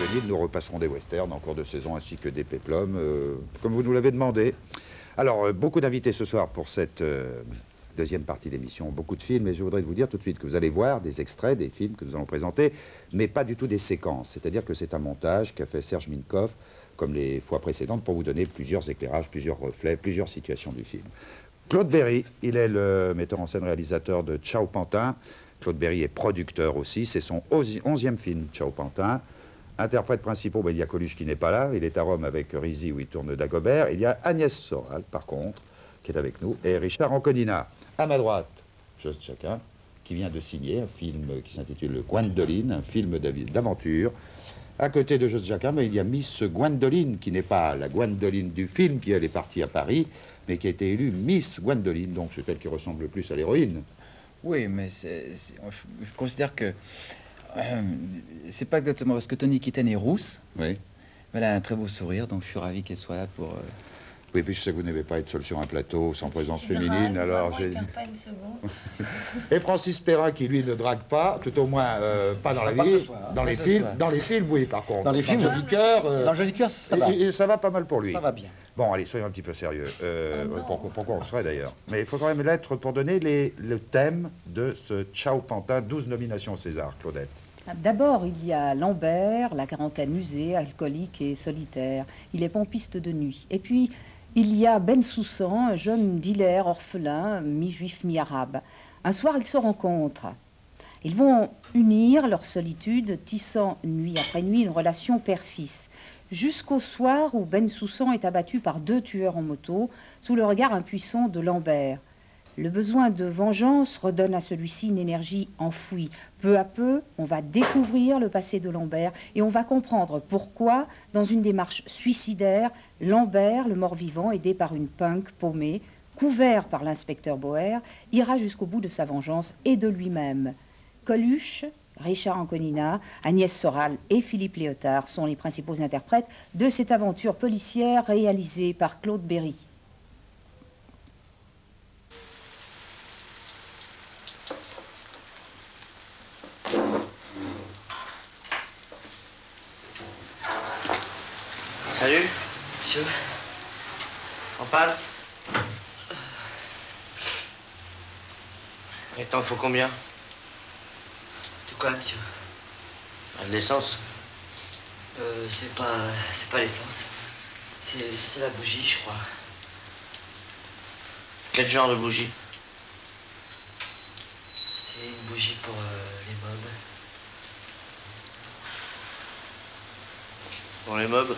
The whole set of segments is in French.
juvéniles. Nous repasserons des westerns en cours de saison ainsi que des péplums, comme vous nous l'avez demandé. Alors, beaucoup d'invités ce soir pour cette deuxième partie d'émission, beaucoup de films, et je voudrais vous dire tout de suite que vous allez voir des extraits des films que nous allons présenter, mais pas du tout des séquences. C'est-à-dire que c'est un montage qu'a fait Serge Minkoff, comme les fois précédentes, pour vous donner plusieurs éclairages, plusieurs reflets, plusieurs situations du film. Claude Berry, il est le metteur en scène réalisateur de Ciao Pantin. Claude Berry est producteur aussi, c'est son 11e film, Ciao Pantin. Interprètes principaux, il y a Coluche qui n'est pas là, il est à Rome avec Rizzi où il tourne Dagobert. Il y a Agnès Soral, par contre, qui est avec nous, et Richard Anconina. À ma droite, Jost Chacun, qui vient de signer un film qui s'intitule Gwendoline, un film d'aventure. À côté de Jost Chacun, il y a Miss Gwendoline, qui n'est pas la Gwendoline du film, qui elle est partie à Paris, mais qui a été élue Miss Gwendoline, donc c'est elle qui ressemble le plus à l'héroïne. Oui, mais je considère que c'est pas exactement parce que Toni Kitten est rousse. Oui. Mais elle a un très beau sourire, donc je suis ravi qu'elle soit là pour... Oui, puis je sais que vous n'avez pas être seul sur un plateau sans présence féminine, alors j'ai... Pas une seconde. Et Francis Perrin, qui lui ne drague pas, tout au moins pas dans la vie, dans les films, oui, par contre. Dans les films, Joli Cœur, dans le Joli Cœur, ça va. Et ça va pas mal pour lui. Ça va bien. Bon, allez, soyons un petit peu sérieux. Pourquoi on le ferait d'ailleurs? Mais il faut quand même l'être pour donner le thème de ce Ciao Pantin, 12 nominations au César, Claudette. D'abord, il y a Lambert, la quarantaine usée, alcoolique et solitaire. Il est pompiste de nuit. Et puis, il y a Ben Soussan, un jeune dealer orphelin, mi-juif, mi-arabe. Un soir, ils se rencontrent. Ils vont unir leur solitude, tissant nuit après nuit une relation père-fils. Jusqu'au soir où Ben Soussan est abattu par 2 tueurs en moto, sous le regard impuissant de Lambert. Le besoin de vengeance redonne à celui-ci une énergie enfouie. Peu à peu, on va découvrir le passé de Lambert et on va comprendre pourquoi, dans une démarche suicidaire, Lambert, le mort-vivant, aidé par une punk paumée, couvert par l'inspecteur Boer, ira jusqu'au bout de sa vengeance et de lui-même. Coluche, Richard Anconina, Agnès Soral et Philippe Léotard sont les principaux interprètes de cette aventure policière réalisée par Claude Berry. Salut, monsieur. En panne? Et t'en faut combien? Tout quoi, monsieur? De l'essence. C'est pas l'essence. C'est la bougie, je crois. Quel genre de bougie? C'est une bougie pour les mobs. Pour les mobs?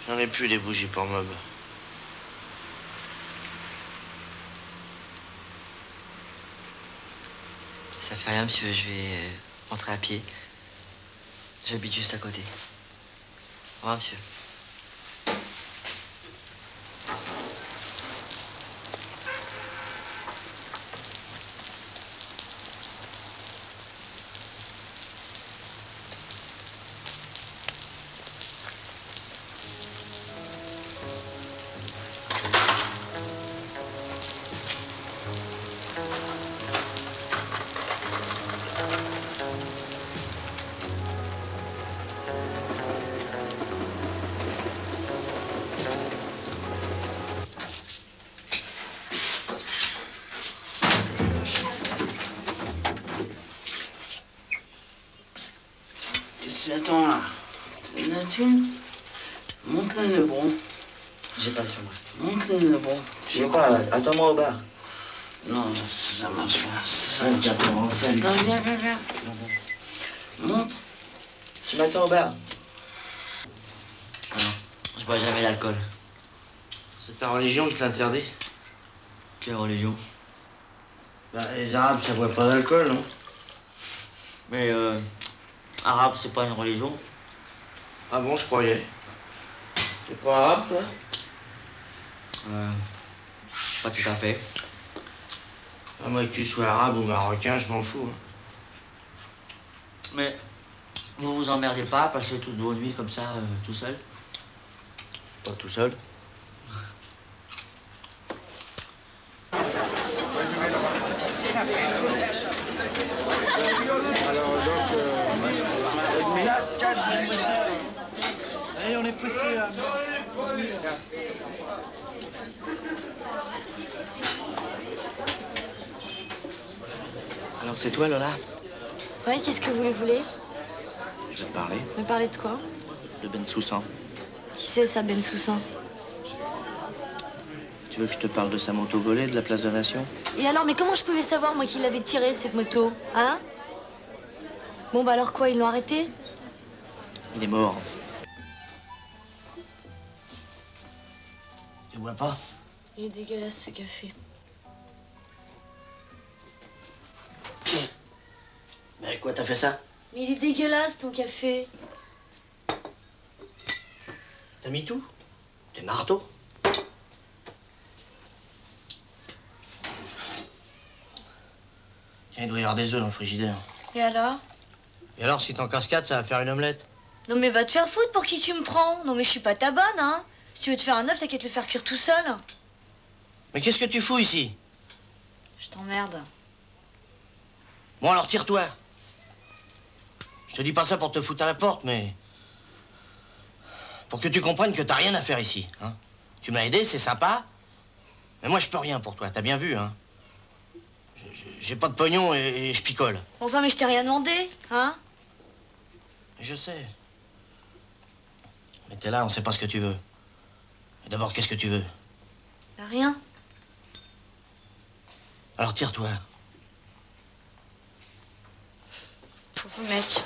J'en ai plus des bougies pour meubles. Ça fait rien, monsieur, je vais rentrer à pied. J'habite juste à côté. Au revoir, monsieur. Attends là, t'as une thune? Monte le Nebron. J'ai pas sur moi. Monte le Nebron. Je veux pas, attends-moi au bar. Non, ça marche pas. Ça Reste marche pas. bientôt en fait. Non, viens. Monte. Tu m'attends au bar? Non, je bois jamais d'alcool. C'est ta religion qui te l'interdit? Quelle religion? Bah, les Arabes, ça boit pas d'alcool, non? Mais arabe, c'est pas une religion. Ah bon, je croyais. T'es pas arabe, toi? Pas tout à fait. À moins que tu sois arabe ou marocain, je m'en fous. Mais vous vous emmerdez pas à passer toutes vos nuits comme ça, tout seul? Pas tout seul. Allez, on est pressé là. Alors c'est toi, Lola? Ouais, qu'est-ce que vous voulez? Je vais te parler. Me parler de quoi? De Ben Soussan. Qui c'est ça, Ben Soussan? Tu veux que je te parle de sa moto volée de la place de la Nation? Et alors, mais comment je pouvais savoir, moi, qu'il l'avait tirée, cette moto? Hein? Bon, bah alors quoi, ils l'ont arrêté? Il est mort. Tu bois pas? Il est dégueulasse, ce café. Mais avec quoi t'as fait ça? Mais il est dégueulasse, ton café. T'as mis tout? T'es marteau? Tiens, il doit y avoir des œufs dans le frigidaire. Et alors? Et alors, si t'en casses 4, ça va faire une omelette? Non, mais va te faire foutre, pour qui tu me prends? Non, mais je suis pas ta bonne, hein? Si tu veux te faire un œuf, t'as qu'à te le faire cuire tout seul. Mais qu'est-ce que tu fous ici? Je t'emmerde. Bon, alors tire-toi. Je te dis pas ça pour te foutre à la porte, mais... pour que tu comprennes que t'as rien à faire ici, hein. Tu m'as aidé, c'est sympa. Mais moi, je peux rien pour toi, t'as bien vu, hein. J'ai pas de pognon et je picole. Enfin, mais je t'ai rien demandé, hein? Je sais. Mais t'es là, on sait pas ce que tu veux. Et d'abord, qu'est-ce que tu veux? Bah, rien. Alors tire-toi. Pauvre mec.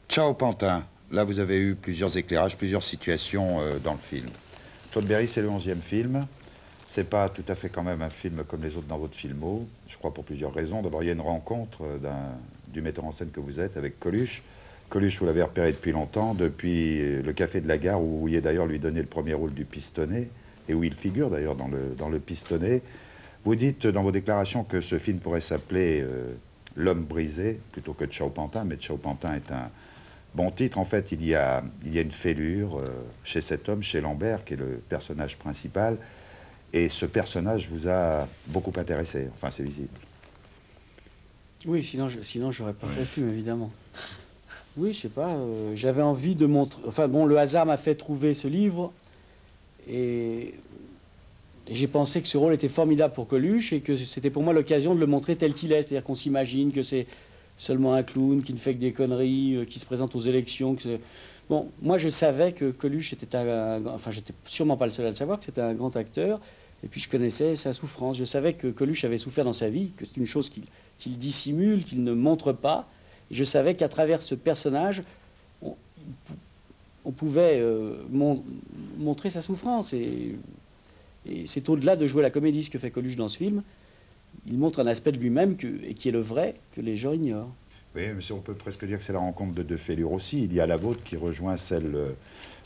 Ciao Pantin. Là, vous avez eu plusieurs éclairages, plusieurs situations dans le film. Claude Berry, c'est le 11e film. C'est pas tout à fait quand même un film comme les autres dans votre filmo, je crois pour plusieurs raisons. D'abord, il y a une rencontre du metteur en scène que vous êtes avec Coluche. Coluche, vous l'avez repéré depuis longtemps, depuis le Café de la Gare, où vous vouliez d'ailleurs lui donner le premier rôle du pistonné, et où il figure d'ailleurs dans le pistonné. Vous dites dans vos déclarations que ce film pourrait s'appeler L'homme brisé, plutôt que Ciao Pantin, mais Ciao Pantin est un bon titre. En fait, il y a une fêlure chez cet homme, chez Lambert, qui est le personnage principal. Et ce personnage vous a beaucoup intéressé. Enfin, c'est visible. Oui, sinon j'aurais pas fait le film, évidemment. Oui, je sais pas. J'avais envie de montrer... Enfin, bon, le hasard m'a fait trouver ce livre. Et j'ai pensé que ce rôle était formidable pour Coluche et que c'était pour moi l'occasion de le montrer tel qu'il est. C'est-à-dire qu'on s'imagine que c'est seulement un clown qui ne fait que des conneries, qui se présente aux élections. Bon, moi, je savais que Coluche était enfin, j'étais sûrement pas le seul à le savoir, que c'était un grand acteur. Et puis, je connaissais sa souffrance. Je savais que Coluche avait souffert dans sa vie, que c'est une chose qu'il dissimule, qu'il ne montre pas. Et je savais qu'à travers ce personnage, on pouvait montrer sa souffrance. Et c'est au-delà de jouer la comédie, ce que fait Coluche dans ce film. Il montre un aspect de lui-même et qui est le vrai, que les gens ignorent. Oui, mais on peut presque dire que c'est la rencontre de deux fêlures aussi. Il y a la vôtre qui rejoint celle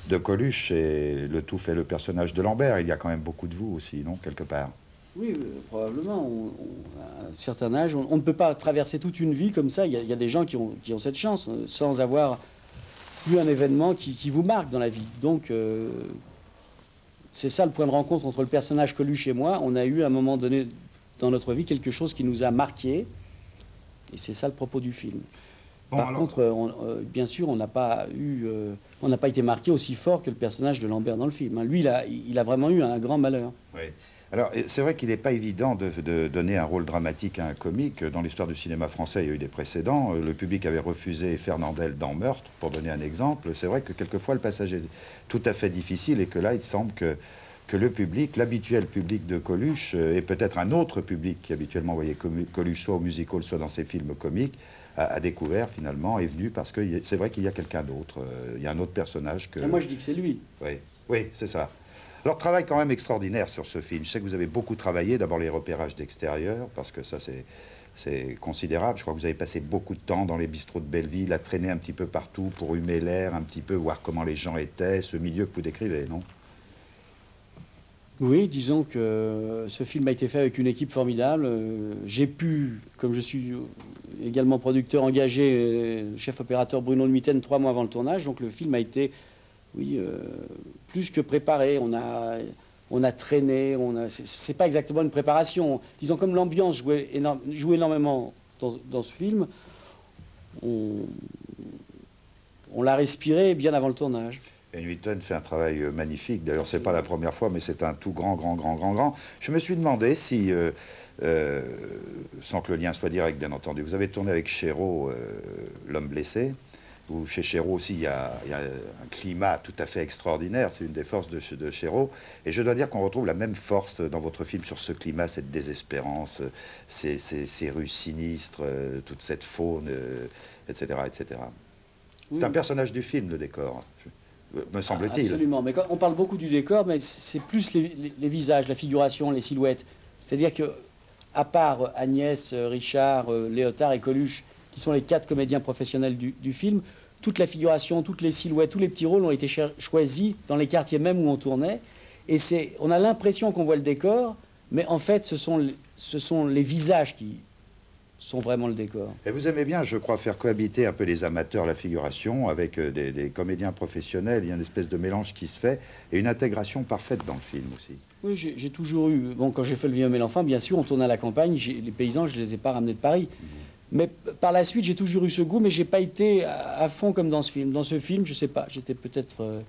de Coluche, et le tout fait le personnage de Lambert. Il y a quand même beaucoup de vous aussi, non, quelque part? Oui, probablement. À un certain âge, on ne peut pas traverser toute une vie comme ça. Il y a des gens qui ont cette chance, sans avoir eu un événement qui vous marque dans la vie. Donc, c'est ça le point de rencontre entre le personnage Coluche et moi. On a eu à un moment donné dans notre vie quelque chose qui nous a marqué. Et c'est ça le propos du film. Bon, par contre, bien sûr, on n'a pas été marqué aussi fort que le personnage de Lambert dans le film. Hein. Lui, il a vraiment eu un grand malheur. Oui. Alors, c'est vrai qu'il n'est pas évident de donner un rôle dramatique à un comique. Dans l'histoire du cinéma français, il y a eu des précédents. Le public avait refusé Fernandel dans Meurtre, pour donner un exemple. C'est vrai que quelquefois, le passage est tout à fait difficile et que là, il semble que le public, l'habituel public de Coluche, et peut-être un autre public qui habituellement voyait Coluche soit au musical, soit dans ses films comiques, a découvert finalement, est venu parce que c'est vrai qu'il y a quelqu'un d'autre. Il y a un autre personnage que... Et moi, je dis que c'est lui. Oui, oui, c'est ça. Alors, travail quand même extraordinaire sur ce film. Je sais que vous avez beaucoup travaillé. D'abord, les repérages d'extérieur, parce que ça, C'est considérable. Je crois que vous avez passé beaucoup de temps dans les bistrots de Belleville, à traîner un petit peu partout pour humer l'air, un petit peu voir comment les gens étaient, ce milieu que vous décrivez, non? Oui, disons que ce film a été fait avec une équipe formidable. J'ai pu, comme je suis également producteur, engager le chef opérateur Bruno Le Mitaine 3 mois avant le tournage. Donc le film a été, oui, plus que préparé. On a traîné. C'est pas exactement une préparation. Disons, comme l'ambiance jouait énormément dans ce film, on l'a respiré bien avant le tournage. Et Newton fait un travail magnifique. D'ailleurs, c'est pas la première fois, mais c'est un tout grand. Je me suis demandé si, sans que le lien soit direct, bien entendu, vous avez tourné avec Chéreau, L'homme blessé, où chez Chéreau aussi, il y a un climat tout à fait extraordinaire. C'est une des forces de Chéreau. Et je dois dire qu'on retrouve la même force dans votre film sur ce climat, cette désespérance, ces rues sinistres, toute cette faune, etc., etc. C'est Oui. un personnage du film, le décor, me semble-t-il. Absolument, mais quand on parle beaucoup du décor, mais c'est plus les visages, la figuration, les silhouettes. C'est-à-dire que, à part Agnès, Richard, Léotard et Coluche, qui sont les 4 comédiens professionnels du film, toute la figuration, toutes les silhouettes, tous les petits rôles ont été choisis dans les quartiers même où on tournait. Et on a l'impression qu'on voit le décor, mais en fait, ce sont les visages qui sont vraiment le décor. Et vous aimez bien, je crois, faire cohabiter un peu les amateurs, la figuration, avec des comédiens professionnels. Il y a une espèce de mélange qui se fait, et une intégration parfaite dans le film aussi. Oui, j'ai toujours eu... Bon, quand j'ai fait Le Vieux homme et l'enfant, bien sûr, on tournait à la campagne. Les paysans, je ne les ai pas ramenés de Paris. Mais par la suite, j'ai toujours eu ce goût, mais j'ai pas été à fond comme dans ce film. Dans ce film, je sais pas, j'étais peut-être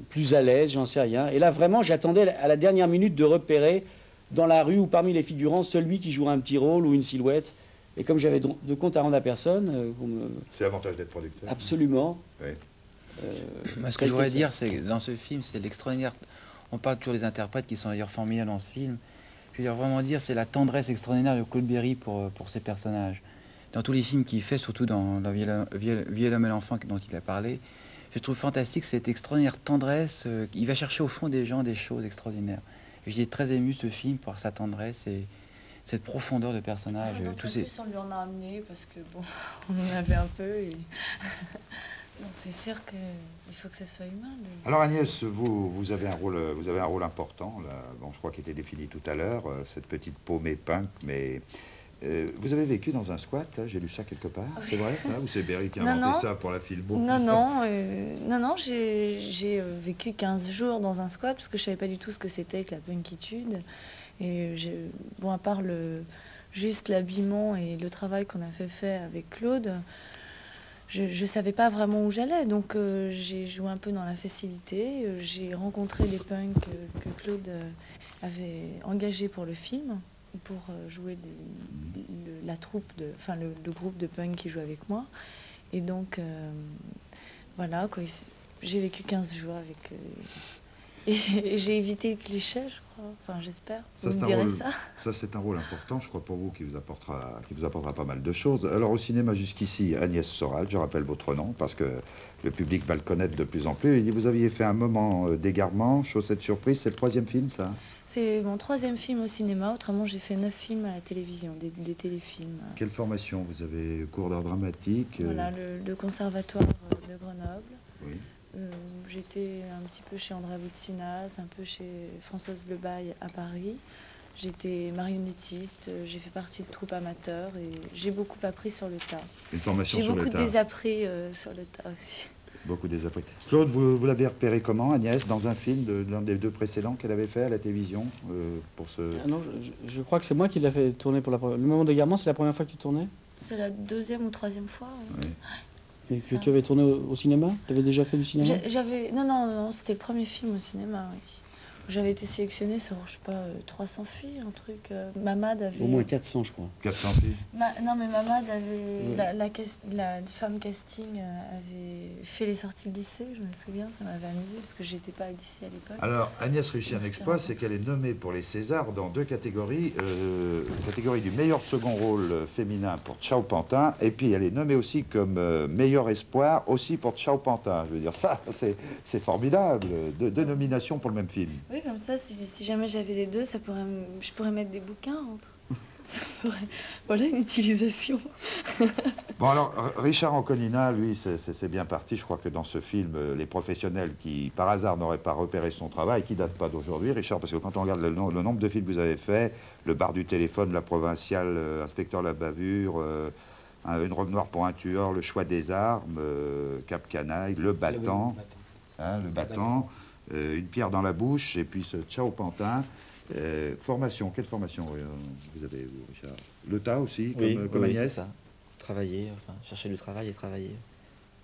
plus à l'aise, j'en sais rien. Et là, vraiment, j'attendais à la dernière minute de repérer dans la rue ou parmi les figurants celui qui jouerait un petit rôle ou une silhouette. Et comme j'avais de compte à rendre à personne... C'est l'avantage d'être producteur. Absolument. Oui. Moi, ce que je voudrais dire, c'est que dans ce film, c'est l'extraordinaire... On parle toujours des interprètes qui sont d'ailleurs formidables dans ce film. Je veux dire, vraiment dire, c'est la tendresse extraordinaire de Claude Berry pour ces personnages. Dans tous les films qu'il fait, surtout dans Le Vieux homme et l'enfant dont il a parlé, je trouve fantastique cette extraordinaire tendresse. Il va chercher au fond des gens des choses extraordinaires. J'ai très ému ce film par sa tendresse et cette profondeur de personnage. En tous plus, on lui en a amené parce que bon, on en avait un peu. Et... non, c'est sûr qu'il faut que ce soit humain. Alors Agnès, vous avez un rôle important. Là. Bon, je crois qu'il était défini tout à l'heure, cette petite paumée punk, mais vous avez vécu dans un squat, j'ai lu ça quelque part. Oui. C'est vrai ça? Ou c'est Berry qui a inventé ça pour la Filbo? Non, j'ai vécu 15 jours dans un squat parce que je savais pas du tout ce que c'était que la punkitude. Et bon, à part juste l'habillement et le travail qu'on a fait avec Claude, je savais pas vraiment où j'allais. Donc j'ai joué un peu dans la facilité. J'ai rencontré des punks que Claude avait engagés pour le film, pour jouer la troupe, le groupe de punk qui joue avec moi. Et donc, voilà, quoi, j'ai vécu 15 jours avec... et j'ai évité le cliché, je crois. Enfin, j'espère. Vous me direz ça. Ça, c'est un rôle important, je crois, pour vous, qui vous apportera pas mal de choses. Alors, au cinéma, jusqu'ici, Agnès Soral, je rappelle votre nom, parce que le public va le connaître de plus en plus. Vous aviez fait un moment d'égarement, Chaussette surprise, c'est le 3e film, ça? C'est mon 3e film au cinéma. Autrement, j'ai fait 9 films à la télévision, des téléfilms. Quelle formation? Vous avez cours d'art dramatique? Voilà, le conservatoire de Grenoble. Oui. J'étais un petit peu chez André Boutsinas, un peu chez Françoise Lebaille à Paris. J'étais marionnettiste, j'ai fait partie de troupes amateurs et j'ai beaucoup appris sur le tas. Une formation sur le tas. J'ai beaucoup désappris sur le tas aussi. Beaucoup désappris. Claude, vous l'avez repéré comment, Agnès, dans un film de l'un des 2 précédents qu'elle avait fait à la télévision pour ce... Ah non, je crois que c'est moi qui l'ai fait tourner pour la première... Le moment d'égarement, c'est la première fois que tu tournais? C'est la 2e ou 3e fois. Oui. Et que tu avais tourné au cinéma? Tu avais déjà fait du cinéma? Non, c'était le premier film au cinéma, oui. J'avais été sélectionnée sur, je sais pas, 300 filles, un truc. Mamad avait... Au moins 400, je crois. 400 filles? Non, mais Mamad avait... La femme casting avait fait les sorties de lycée, je me souviens, ça m'avait amusé, parce que j'étais pas au lycée à l'époque. Alors, Agnès réussit un exploit, c'est qu'elle est nommée pour les Césars dans 2 catégories. Catégorie du meilleur second rôle féminin pour Ciao Pantin, et puis elle est nommée aussi comme meilleur espoir, aussi pour Ciao Pantin. Je veux dire, ça, c'est formidable. 2 nominations pour le même film. Oui, comme ça, si jamais j'avais les 2, je pourrais mettre des bouquins entre. Ça ferait... Voilà une utilisation. Bon, alors, Richard Anconina, lui, c'est bien parti. Je crois que dans ce film, les professionnels qui, par hasard, n'auraient pas repéré son travail, qui ne date pas d'aujourd'hui, Richard, parce que quand on regarde le nombre de films que vous avez faits, Le bar du téléphone, La provinciale, Inspecteur la bavure, Une robe noire pour un tueur, Le choix des armes, Cap Canaille, Le battant, Une pierre dans la bouche, et puis ce Ciao Pantin. Formation, quelle formation vous avez, vous, Richard? Le tas aussi, comme Agnès? C'est ça. Travailler, enfin, chercher du travail et travailler.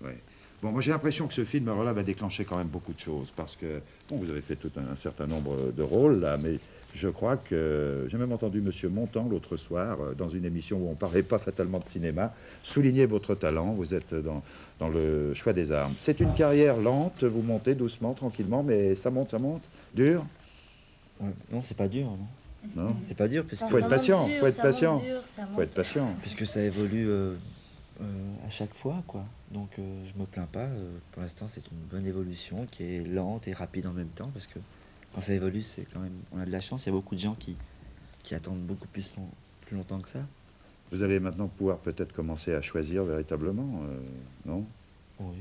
Ouais. Bon, moi j'ai l'impression que ce film, alors là, va déclencher quand même beaucoup de choses, parce que, bon, vous avez fait tout un certain nombre de rôles, là, mais je crois que, j'ai même entendu Monsieur Montand l'autre soir, dans une émission où on parlait pas fatalement de cinéma, souligner votre talent. Vous êtes dans Le choix des armes. C'est une carrière lente, vous montez doucement, tranquillement, mais ça monte, dur. Ouais. Non, c'est pas dur, non. Non, c'est pas dur, puisque... Faut être patient, faut être patient. Faut être patient. Puisque ça évolue à chaque fois, quoi. Donc je me plains pas. Pour l'instant, c'est une bonne évolution qui est lente et rapide en même temps, parce que quand ça évolue, c'est quand même... On a de la chance, il y a beaucoup de gens qui attendent beaucoup plus longtemps que ça. Vous allez maintenant pouvoir peut-être commencer à choisir véritablement, non? Oui.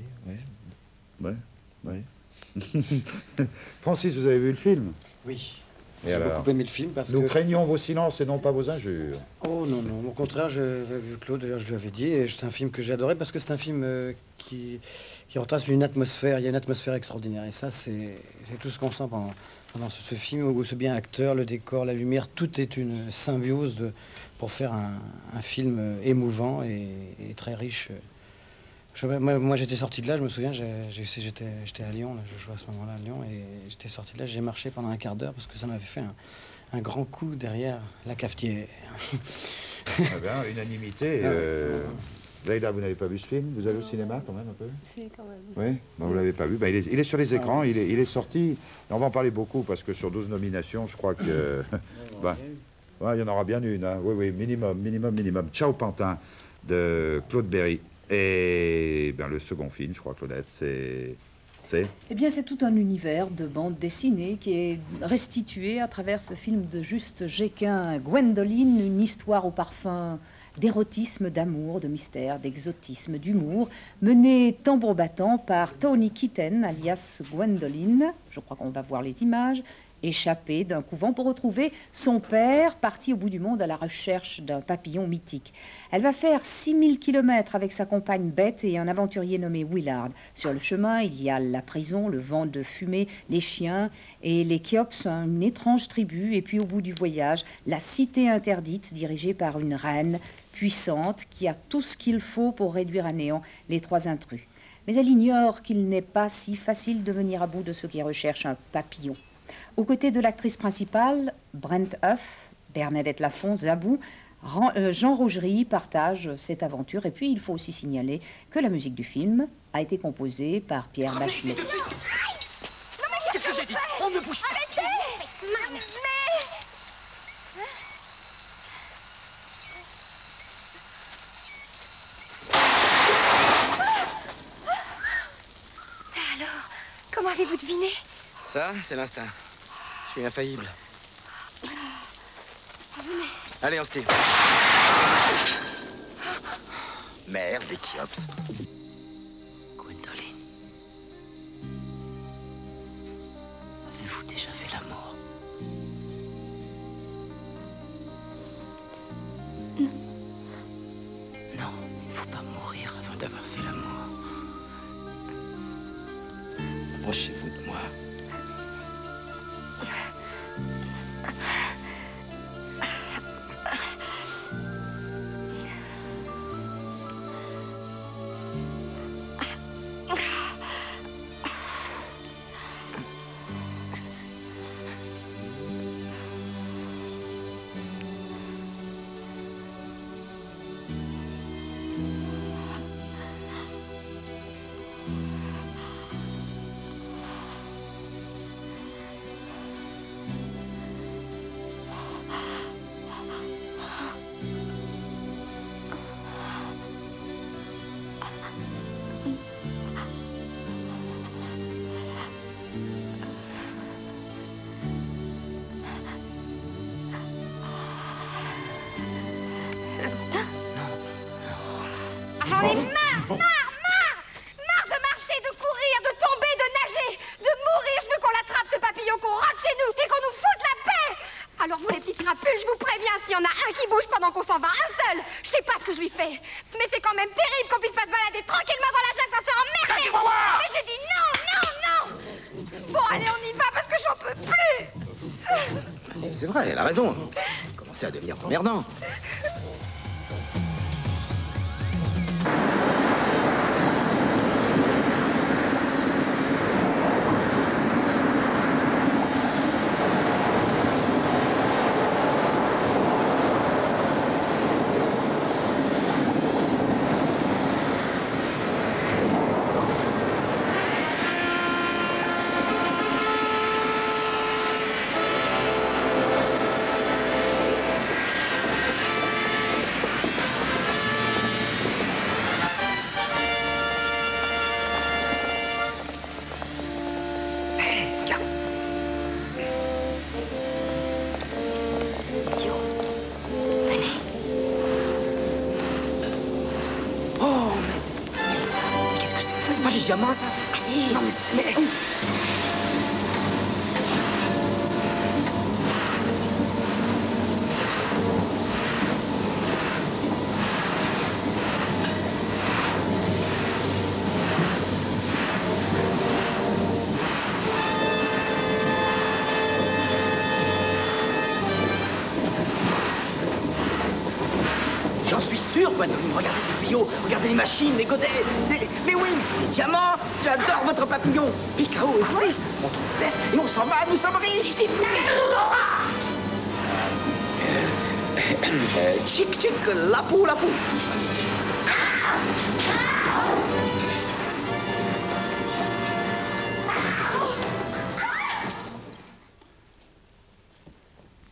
Francis, vous avez vu le film? Oui. Et J'ai alors, beaucoup aimé le film parce nous que... craignons vos silences et non pas vos injures. Oh non, au contraire, j'avais vu Claude, d'ailleurs je lui avais dit, et c'est un film que j'ai adoré parce que c'est un film qui retrace une atmosphère, il y a une atmosphère extraordinaire, et ça c'est tout ce qu'on sent pendant ce film, où ce bien acteur, le décor, la lumière, tout est une symbiose pour faire un film émouvant et très riche. Moi j'étais sorti de là, je me souviens, j'étais à Lyon, là, je jouais à ce moment-là à Lyon, et j'étais sorti de là, j'ai marché pendant un quart d'heure parce que ça m'avait fait un grand coup derrière la cafetière. Eh bien, unanimité. Leïla, vous n'avez pas vu ce film? Vous allez au cinéma quand même un peu? Si, quand même. Oui, ben, vous ne l'avez pas vu. Ben, il est sur les écrans, il est sorti. On va en parler beaucoup parce que sur 12 nominations, je crois que... il y en aura bien une. Hein. Oui, minimum. Ciao Pantin de Claude Berry. Et bien, le second film, je crois, Claudette, c'est... Eh bien, c'est tout un univers de bande dessinée qui est restitué à travers ce film de Juste Géquin, Gwendoline, une histoire au parfum d'érotisme, d'amour, de mystère, d'exotisme, d'humour, menée tambour battant par Tony Kitten, alias Gwendoline. Je crois qu'on va voir les images. Échappée d'un couvent pour retrouver son père, parti au bout du monde à la recherche d'un papillon mythique. Elle va faire 6000 kilomètres avec sa compagne Bette et un aventurier nommé Willard. Sur le chemin, il y a la prison, le vent de fumée, les chiens et les Kiops, une étrange tribu. Et puis au bout du voyage, la cité interdite dirigée par une reine puissante qui a tout ce qu'il faut pour réduire à néant les 3 intrus. Mais elle ignore qu'il n'est pas si facile de venir à bout de ceux qui recherchent un papillon. Aux côtés de l'actrice principale, Brent Huff, Bernadette Lafont, Zabou, Jean Rougerie partagent cette aventure. Et puis, il faut aussi signaler que la musique du film a été composée par Pierre Bachelet. Qu'est-ce que j'ai dit? On ne bouge pas. Ça alors, comment avez-vous deviné? Ça, c'est l'instinct. Je suis infaillible. Allez, on se tire. Merde, des Kiops. Gwendoline. Avez-vous déjà fait l'amour? Non, il ne faut pas mourir avant d'avoir fait l'amour. Approchez-vous de moi. J'en ai marre de marcher, de courir, de tomber, de nager, de mourir. Je veux qu'on l'attrape, ce papillon, qu'on rentre chez nous et qu'on nous foute la paix. Alors vous, les petites crapules, je vous préviens, s'il y en a un qui bouge pendant qu'on s'en va, un seul, je sais pas ce que je lui fais. Mais c'est quand même terrible qu'on puisse pas se balader tranquillement dans la jungle sans se faire emmerder. Mais j'ai dit non, non, non. Bon, allez, on y va parce que j'en peux plus. C'est vrai, elle a raison. Commencez à devenir emmerdant. Diamant, ça? Allez. Non, mais... J'en suis sûr, Gwendoline. Regardez ces tuyaux, regardez les machines, les godets, Mais oui, mais c'est des diamants. J'adore votre papillon. Picao existe. On trouve l'est et on s'en va, nous sommes riches. Chic, chic, lapou, lapou.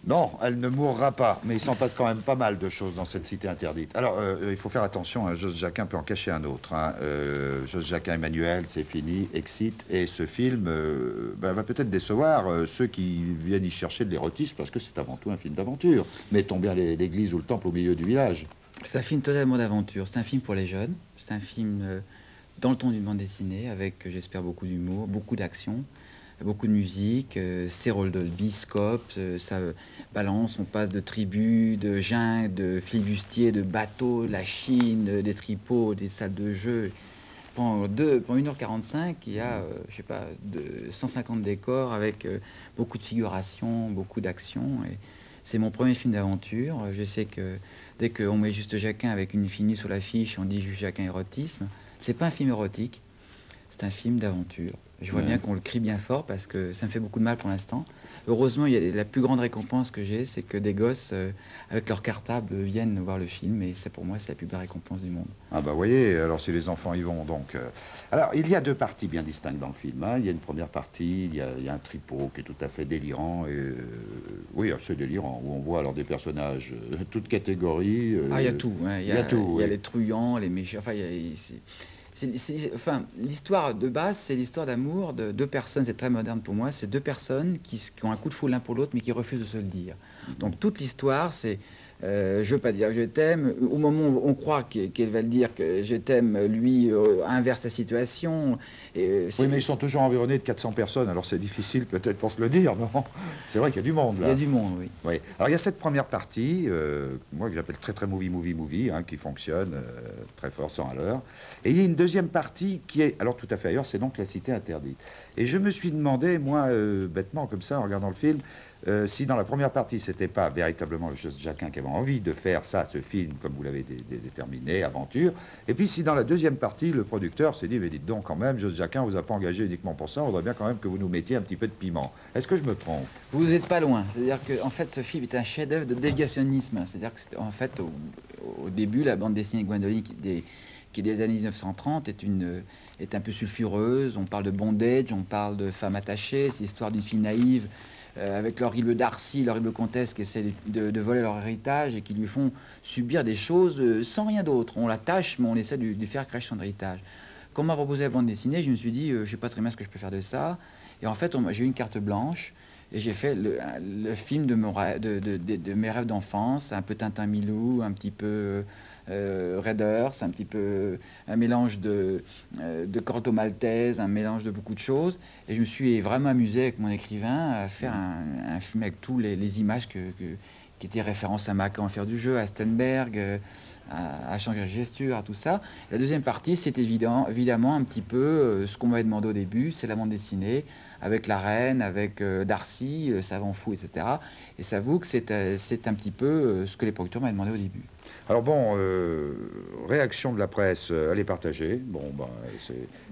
Non, elle ne mourra pas, mais il s'en passe quand même pas mal de choses dans cette cité interdite. Alors, il faut faire attention, hein, Jos Jacquin peut en cacher un autre. Hein. Jos Jacquin Emmanuel, c'est fini, Exit, et ce film va peut-être décevoir ceux qui viennent y chercher de l'érotisme, parce que c'est avant tout un film d'aventure. Mettons bien l'église ou le temple au milieu du village. C'est un film totalement d'aventure, c'est un film pour les jeunes, c'est un film dans le ton d'une bande dessinée, avec, j'espère, beaucoup d'humour, beaucoup d'action. Beaucoup de musique, c'est rôles de biscope, ça balance, on passe de tribus, de jungle, de flibustiers, de bateaux, de la Chine, des tripots, des salles de jeu. Pendant 1h45, il y a, je sais pas, 150 décors avec beaucoup de figuration, beaucoup d'action. Et c'est mon premier film d'aventure. Je sais que dès qu'on met Juste Jacquin avec une fille nue sur l'affiche, on dit Juste Jacquin érotisme. C'est pas un film érotique, c'est un film d'aventure. Je vois bien qu'on le crie bien fort parce que ça me fait beaucoup de mal pour l'instant. Heureusement, il y a la plus grande récompense que j'ai, c'est que des gosses avec leur cartable viennent voir le film, et c'est pour moi, c'est la plus belle récompense du monde. Ah bah voyez, alors si les enfants y vont donc... Alors il y a deux parties bien distinctes dans le film. Hein. Il y a une première partie, il y a un tripot qui est tout à fait délirant, et oui, assez délirant, où on voit alors des personnages toutes catégories. Il y a tout. Hein. Il y a tout. Il y a les truands, les méchants, enfin, enfin, l'histoire de base, c'est l'histoire d'amour de deux personnes. C'est très moderne pour moi. C'est deux personnes qui ont un coup de foudre l'un pour l'autre, mais qui refusent de se le dire. Donc toute l'histoire, c'est je veux pas dire que je t'aime. Au moment où on croit qu'elle va le dire que je t'aime, lui inverse la situation. Oui, mais ils sont toujours environnés de 400 personnes, alors c'est difficile peut-être pour se le dire, non? C'est vrai qu'il y a du monde là. Il y a du monde, oui. Oui. Alors il y a cette première partie, moi que j'appelle très movie, hein, qui fonctionne très fort, 100 à l'heure. Et il y a une deuxième partie qui est alors tout à fait ailleurs, c'est donc la cité interdite. Et je me suis demandé, moi, bêtement comme ça, en regardant le film, si dans la première partie, c'était pas véritablement le Jos Jacquin qui avait envie de faire ça, ce film, comme vous l'avez déterminé, aventure, et puis si dans la deuxième partie, le producteur s'est dit, mais dites donc quand même, Jos Jacquin vous a pas engagé uniquement pour ça, on voudrait bien quand même que vous nous mettiez un petit peu de piment. Est-ce que je me trompe? Vous n'êtes pas loin. C'est-à-dire que, en fait, ce film est un chef-d'œuvre de déviationnisme. C'est-à-dire que, en fait, au début, la bande dessinée Gwendoline, qui est des années 1930, est un peu sulfureuse. On parle de bondage, on parle de femmes attachées. C'est l'histoire d'une fille naïve avec l'horrible Darcy, l'horrible comtesse qui essaie de voler leur héritage et qui lui font subir des choses sans rien d'autre. On l'attache, mais on essaie de lui faire cracher son héritage. Quand on m'a proposé la bande dessinée, je me suis dit, je sais pas très bien ce que je peux faire de ça. Et en fait, j'ai eu une carte blanche. Et j'ai fait le film de mes rêves d'enfance, un peu Tintin Milou, un petit peu Raiders, un petit peu un mélange de Corto Maltese, un mélange de beaucoup de choses. Et je me suis vraiment amusé avec mon écrivain à faire un film avec tous les images qui étaient références à Macan, à faire du jeu, à Stenberg, à changer de gesture, à tout ça. La deuxième partie, c'est évidemment un petit peu ce qu'on m'avait demandé au début, c'est la bande dessinée, avec la reine, avec Darcy, Savant Fou, etc. Et ça avoue que c'est un petit peu ce que les producteurs m'avaient demandé au début. Alors bon, réaction de la presse, elle est partagée. Bon,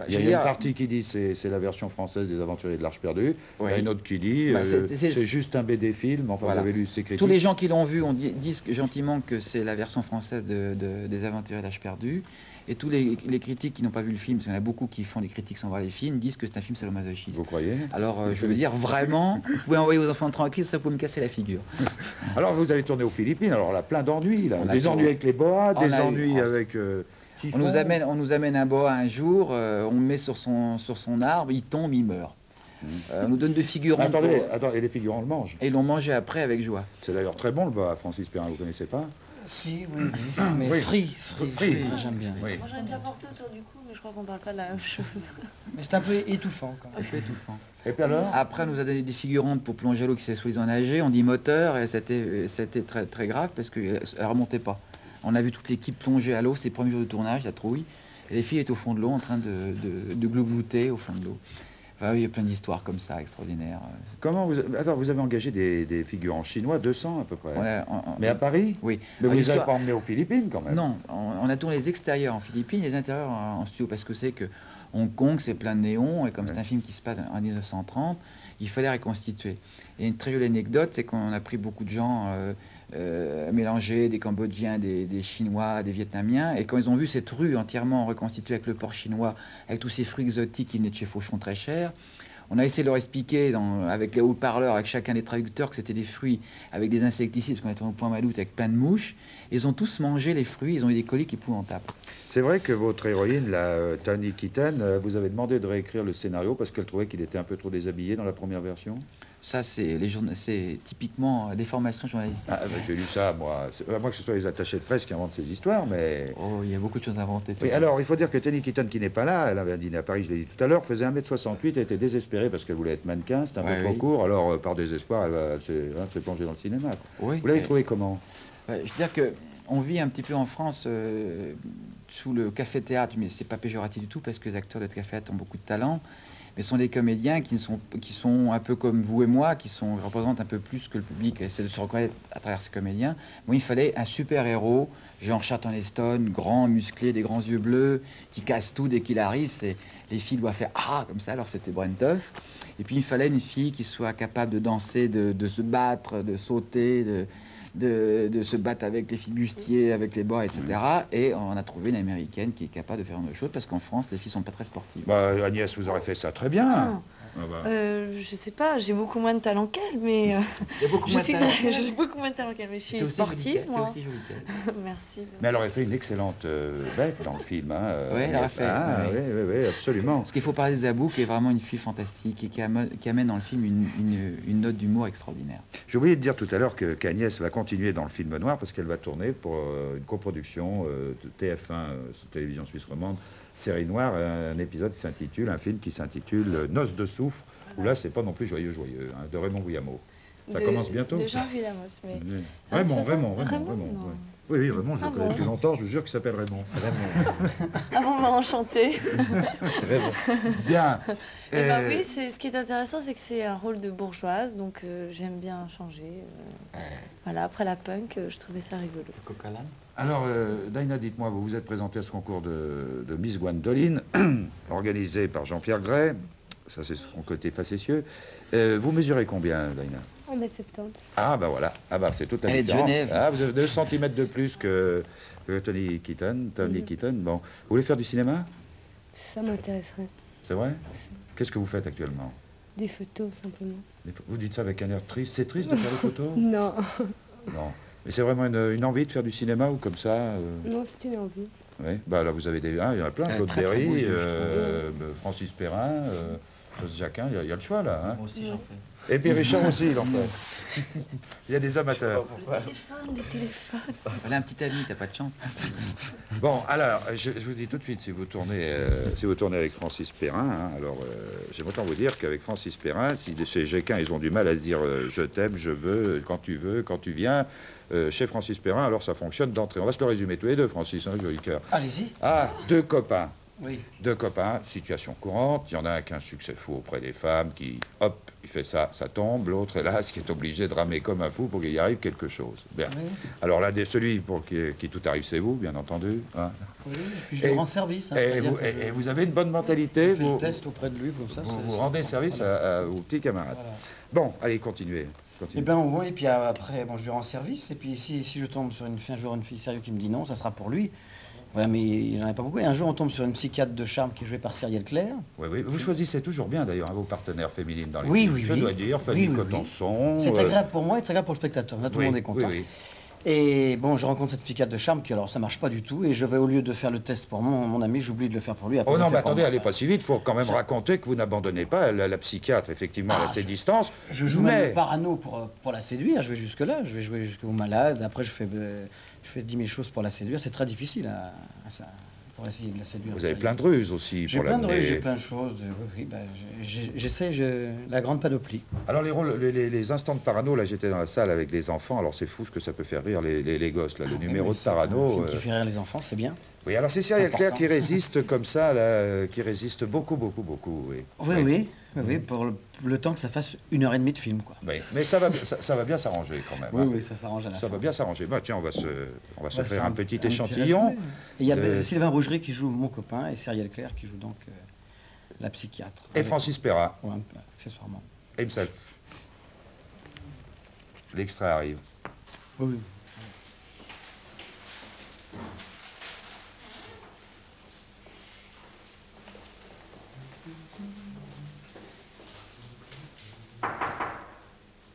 il y a une partie qui dit c'est la version française des Aventuriers de l'Arche perdue. Oui. Il y a une autre qui dit c'est juste un BD film. Enfin, voilà. Vous avez lu ces critiques. Tous les gens qui l'ont vu disent gentiment que c'est la version française des Aventuriers de l'Arche perdue. Et tous les critiques qui n'ont pas vu le film, parce qu'il y en a beaucoup qui font des critiques sans voir les films, disent que c'est un film sadomasochiste. Vous croyez? Alors, je veux dire, vraiment, vous pouvez envoyer vos enfants tranquilles, ça peut me casser la figure. Alors, vous avez tourné aux Philippines, alors là, plein d'ennuis, là. Des ennuis avec les boas, des ennuis avec... on nous amène un boa un jour, on le met sur son arbre, il tombe, il meurt. On nous donne deux figurants. Attendez, et les figurants le mangent? Et ils l'ont mangé après avec joie. C'est d'ailleurs très bon le boa, Francis Perrin, vous ne connaissez pas? Si, oui. Mais oui. Free. J'aime bien. Oui. Moi, j'en ai déjà porté autour du cou, mais je crois qu'on parle pas de la même chose. Mais c'est un peu étouffant, quand même. Un peu étouffant. Et puis alors? Après, on nous a donné des figurantes pour plonger à l'eau qui s'est soi-disant nager. On dit moteur, et c'était très, très grave parce qu'elle ne remontait pas. On a vu toute l'équipe plonger à l'eau, c'est les premiers jours de tournage, la trouille. Et les filles étaient au fond de l'eau en train de glouglouter au fond de l'eau. Enfin, il y a plein d'histoires comme ça, extraordinaires. Comment vous avez engagé des figurants chinois, 200 à peu près? Ouais, mais à Paris? Oui. Mais vous ne les avez pas emmenés aux Philippines quand même? Non, on a tourné les extérieurs en Philippines, les intérieurs en studio, parce que c'est que Hong Kong, c'est plein de néons, et comme c'est un film qui se passe en 1930, il fallait reconstituer. Et une très jolie anecdote, c'est qu'on a pris beaucoup de gens mélangés, des Cambodgiens, des Chinois, des Vietnamiens, et quand ils ont vu cette rue entièrement reconstituée avec le port chinois, avec tous ces fruits exotiques qui venaient de chez Fauchon très chers, on a essayé de leur expliquer avec les haut-parleurs, avec chacun des traducteurs, que c'était des fruits avec des insecticides, parce qu'on était au point Maloutte avec plein de mouches. Ils ont tous mangé les fruits, ils ont eu des coliques épouvantables. C'est vrai que votre héroïne, la Toni Keaton, vous avez demandé de réécrire le scénario parce qu'elle trouvait qu'il était un peu trop déshabillé dans la première version? Ça, c'est typiquement des formations journalistiques. Ah, ben, j'ai lu ça, moi. À moins que ce soit les attachés de presse qui inventent ces histoires, mais... Oh, il y a beaucoup de choses inventées. Oui, alors, il faut dire que Toni Keaton, qui n'est pas là, elle avait un dîner à Paris, je l'ai dit tout à l'heure, faisait 1m68, elle était désespérée parce qu'elle voulait être mannequin, c'était un peu trop court, alors, par désespoir, elle s'est plongée dans le cinéma. Oui, vous l'avez trouvé comment? Je veux dire que on vit un petit peu en France sous le café-théâtre, mais c'est pas péjoratif du tout, parce que les acteurs de café-théâtre ont beaucoup de talent. Mais ce sont des comédiens qui sont un peu comme vous et moi, qui représentent un peu plus que le public, essaie de se reconnaître à travers ces comédiens. Moi, il fallait un super-héros, genre Charlton Heston, grand, musclé, des grands yeux bleus, qui casse tout dès qu'il arrive. Les filles doivent faire « Ah !» comme ça, alors c'était Brent Tuff. Et puis, il fallait une fille qui soit capable de danser, de se battre, de sauter, de se battre avec les filibustiers, avec les bois, etc. Et on a trouvé une américaine qui est capable de faire une chose, parce qu'en France, les filles sont pas très sportives. Bah, Agnès, vous aurez fait ça très bien. Je sais pas, j'ai beaucoup moins de talent qu'elle, mais j'ai beaucoup moins de talent qu'elle, mais je suis sportive, moi. Aussi jolie qu'elle. Merci. Mais elle aurait fait une excellente bête dans le film. Hein, oui, elle aurait fait. Oui, absolument. Parce qu'il faut parler de Zabou, qui est vraiment une fille fantastique et qui amène dans le film une note d'humour extraordinaire. J'ai oublié de dire tout à l'heure qu'Agnès va continuer dans le film noir parce qu'elle va tourner pour une coproduction de TF1, Télévision Suisse Romande, Série Noire, un film qui s'intitule Noces de soufre, où là, c'est pas non plus joyeux, hein, de Raymond Guillamot. Ça commence bientôt. De Jean Villamos, mais... Raymond. Oui, Raymond, je le connais depuis longtemps, je vous jure qu'il s'appelle Raymond. Ah bon, bah, enchanté. Bien. Oui, ce qui est intéressant, c'est que c'est un rôle de bourgeoise, donc j'aime bien changer. Voilà, après la punk, je trouvais ça rigolo. Coca-Cola. Alors, Daina, dites-moi, vous vous êtes présentée à ce concours de Miss Gwendoline, organisé par Jean-Pierre Gray. Ça, c'est son côté facétieux. Vous mesurez combien, Daina? 1m70. Ah, bah voilà. Ah, bah c'est toute la différence. Genève. Ah, vous avez 2 cm de plus que Toni Keaton. Bon, vous voulez faire du cinéma? Ça m'intéresserait. C'est vrai? Qu'est-ce que vous faites actuellement? Des photos, simplement. Vous dites ça avec un air triste. C'est triste de faire des photos? Non. Non. Mais c'est vraiment une envie de faire du cinéma ou comme ça Non, c'est une envie. Oui, bah là vous avez il y en a plein, Claude Berry, Francis Perrin, Jacquin, il y a le choix là. Hein. Moi aussi, j'en fais. Et puis Richard aussi, il en fait. Il y a des amateurs. Le téléphone. Fallait un petit ami, t'as pas de chance. Bon, alors, je vous dis tout de suite, si vous tournez avec Francis Perrin, hein, alors j'aimerais autant vous dire qu'avec Francis Perrin, si chez Jacquin, ils ont du mal à se dire je t'aime, je veux, quand tu viens, chez Francis Perrin, alors ça fonctionne d'entrée. On va se le résumer tous les deux, Francis, hein, joli cœur. Allez-y. Ah, deux copains. Oui. Deux copains, situation courante. Il y en a un qui a un succès fou auprès des femmes, qui, hop, il fait ça, ça tombe. L'autre, hélas, qui est obligé de ramer comme un fou pour qu'il y arrive quelque chose. Bien. Oui. Alors là, celui pour qui tout arrive, c'est vous, bien entendu. Hein. Oui, et puis je lui rends service. Hein, et vous avez une bonne mentalité. Je fais le test auprès de lui, comme ça. Vous rendez service voilà. à vos petits camarades. Voilà. Bon, allez, continuez. Et bien, bon, et puis après, bon, je lui rends service. Et puis si je tombe sur un jour une fille sérieuse qui me dit non, ça sera pour lui. Voilà, mais il n'y en a pas beaucoup. Et un jour, on tombe sur une psychiatre de charme qui est jouée par Cyrielle Claire. Oui, oui. Vous choisissez toujours bien, d'ailleurs, vos partenaires féminines dans les oui, films. oui, Je dois dire, Fanny Cotenson. C'est agréable pour moi et très agréable pour le spectateur. Là, tout le monde est content. Oui, oui. Et bon, je rencontre cette psychiatre de charme qui, alors, ça marche pas du tout. Et je vais, au lieu de faire le test pour mon ami, j'oublie de le faire pour lui. Après, Oh non, je le mais fais pour attendez, moi. allez pas si vite. Il faut quand même raconter que vous n'abandonnez pas la psychiatre, effectivement, à ses distances. Je joue même le parano pour la séduire. Je vais jusque-là. Je vais jouer jusqu'au malade. Après, je fais 10 000 choses pour la séduire. C'est très difficile à ça. Pour essayer de la séduire. Vous avez plein de ruses aussi J'ai pour plein de l'amener. ruses, j'ai plein de choses. Oui, ben, j'essaie la grande panoplie. Alors les instants de parano, là j'étais dans la salle avec des enfants, alors c'est fou ce que ça peut faire rire les gosses, là, le numéro de parano. Un film qui fait rire les enfants, c'est bien. Oui, alors c'est Cyrielle Claire important. qui résiste comme ça, là, qui résiste beaucoup, oui. Oui, pour le temps que ça fasse 1h30 de film, quoi. Oui, mais ça va bien s'arranger quand même. Oui, ça s'arrange à la fin. Ça va bien s'arranger. Bah tiens, on va se faire un petit résumé. échantillon. Et il y a Sylvain Rougerie qui joue mon copain et Cyrielle Claire qui joue donc la psychiatre. Et Francis Perrin. Ouais, accessoirement. Himself. L'extrait arrive. Oui.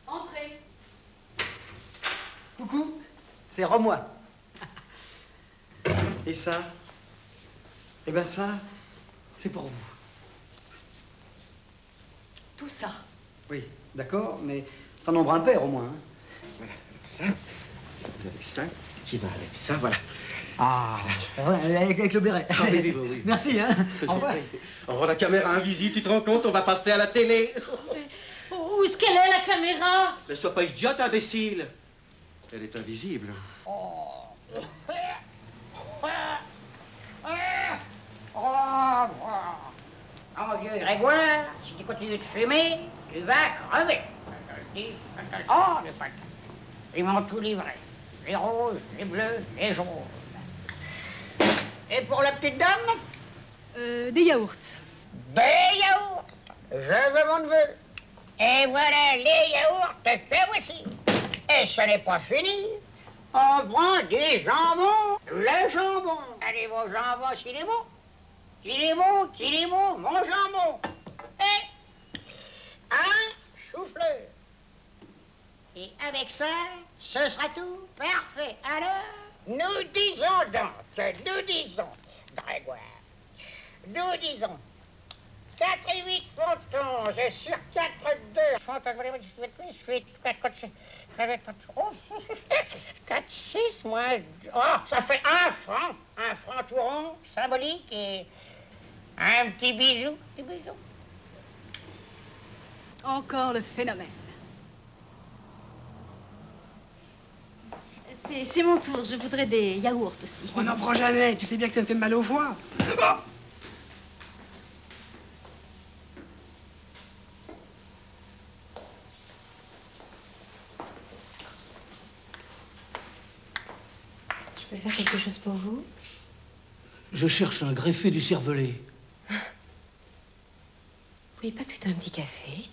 Entrez. Coucou, c'est Romois. Et ça? Eh ben ça, c'est pour vous. Tout ça. Oui, d'accord, mais c'est un nombre impair au moins. Hein. Voilà, ça va avec ça, qui va avec ça, voilà. Ah, ouais, avec le béret. Ah, oui. Merci, hein. Au revoir. Au revoir, la caméra invisible, tu te rends compte, on va passer à la télé. Où est-ce qu'elle est, la caméra? Ne sois pas idiote, imbécile. Elle est invisible. Oh, vieux Grégoire, si tu continues de fumer, tu vas crever. Oh, le patin. Ils m'ont tout livré. Les roses, les bleus, les jaunes. Et pour la petite dame? Des yaourts. Des yaourts. Je veux mon neveu. Et voilà les yaourts que voici. Et ce n'est pas fini. On prend des jambons. Le jambon. Allez, mon jambon, s'il est beau. Qu'il est beau, mon jambon. Et un chou-fleur. Et avec ça, ce sera tout parfait. Alors, nous disons Grégoire, nous disons 4 et 8 font 11 sur 4, 2 font 4, 6 moins... Oh, ça fait 1 franc tout rond, symbolique, et un petit bijou, Encore le phénomène. C'est mon tour. Je voudrais des yaourts aussi. On n'en prend jamais, tu sais bien que ça me fait mal au foie. Oh, Je peux faire quelque chose pour vous? Je cherche un greffé du cervelet. Vous voulez pas plutôt un petit café?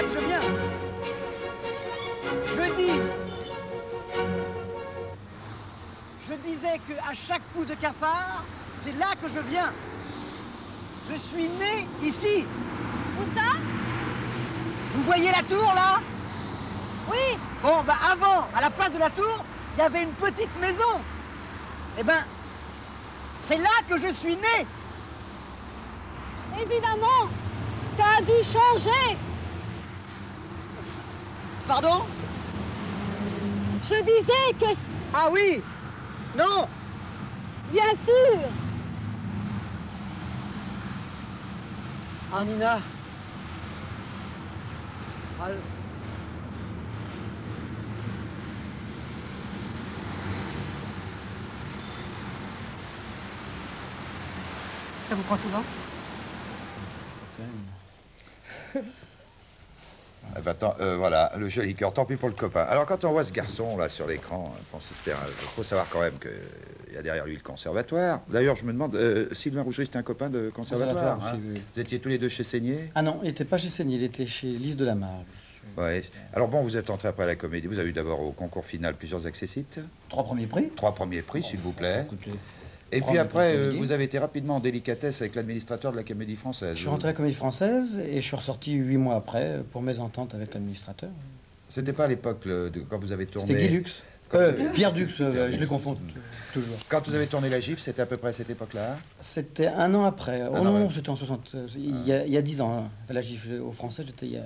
que je viens. Je disais qu'à chaque coup de cafard, c'est là que je viens. Je suis né ici. Où ça? Vous voyez la tour, là? Oui. Bon, bah avant, à la place de la tour, il y avait une petite maison. Eh ben, c'est là que je suis né. Évidemment, ça a dû changer. Pardon? Je disais que... Ah oui? Non. Bien sûr. Ah, Nina. Ah, ça vous prend souvent? Eh ben, voilà, le joli cœur, tant pis pour le copain. Alors, quand on voit ce garçon, là, sur l'écran, il faut savoir quand même qu'il y a derrière lui le conservatoire. D'ailleurs, je me demande, Sylvain Rougerie, c'était un copain de conservatoire, hein? Vous étiez tous les deux chez Seigné? Ah non, il n'était pas chez Seigné, il était chez Lise de la Mare. Ouais. Alors bon, vous êtes entré après à la comédie. Vous avez eu d'abord au concours final plusieurs accessites. 3 premiers prix. 3 premiers prix, s'il vous plaît. Écoutez, et puis après, vous avez été rapidement en délicatesse avec l'administrateur de la Comédie Française. Je suis rentré à la Comédie Française et je suis ressorti 8 mois après pour mésentente avec l'administrateur. C'était pas à l'époque quand vous avez tourné... C'était Guy Lux. Pierre Dux, je les confonds toujours. Quand vous avez tourné La Gifle, c'était à peu près à cette époque-là? C'était un an après. Oh non, c'était en 60... Il y a 10 ans. Hein. La Gifle au Français, j'étais il y a